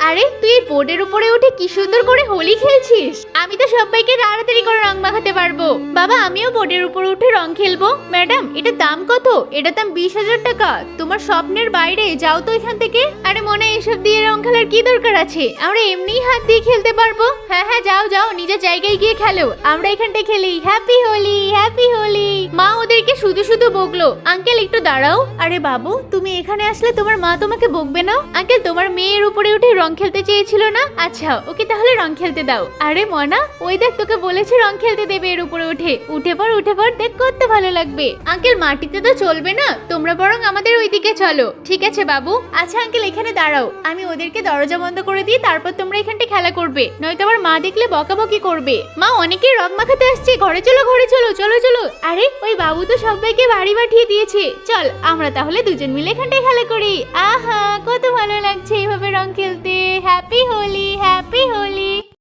আরে তুই এই বোর্ডের উপরে উঠে কি সুন্দর করে হোলি খেলছিস। আমি তো সবাইকে তাড়াতাড়ি করে রং মাখাতে পারবো। বাবা আমিও বোর্ডের উপরে উঠে রং খেলবো। ম্যাডাম এটার দাম কত? এটার দাম 20,000 টাকা। তোমার স্বপ্নের বাইরে, যাও তো এখান থেকে। আরে মনে এসব দিয়ে রং খেলার কি দরকার আছে? আমরা এমনিই হাত দিয়ে খেলতে পারবো। হ্যাঁ হ্যাঁ যাও যাও, নিজের জায়গায় গিয়ে খেলো। আমরা এখানটায় খেলি। Happy Holi, happy Holi. মা ওদেরকে শুধু শুধু বকলো। আঙ্কেল একটু দাঁড়াও। আরে বাবু তুমি এখানে আসলে তোমার মা তোমাকে বকবে না? আঙ্কেল তোমার মেয়ের উপরে উঠে রং খেলতে চেয়েছিল না? আচ্ছা ওকে তাহলে রং খেলতে দাও। আরে মনা ওই দেখ তোকে বলেছে রং খেলতে দেবে এর উপরে উঠে। উঠে পড় দেখ কত ভালো লাগবে। আঙ্কেল মাটিতে তো চলবে না, তোমরা বরং আমাদের ওইদিকে চলো। ঠিক আছে বাবু। আচ্ছা আঙ্কেল এখানে দাঁড়াও, আমি ওদেরকে দরজা বন্ধ করে দিই, তারপর তোমরা এখানটা খেলা করবে, নয়তো আবার মা দেখলে বকাবকি করবে। মা অনেকেই রং মাখাতে আসছে, ঘরে চলো ঘরে চলো, চলো চলো। আরে ওই বাবু তো সবাইকে বাড়ি পাঠিয়ে দিয়েছে। চল আমরা তাহলে দুজন মিলে এখানটায় খেলা করি। আহা কত ভালো লাগছে এইভাবে রং খেলতে।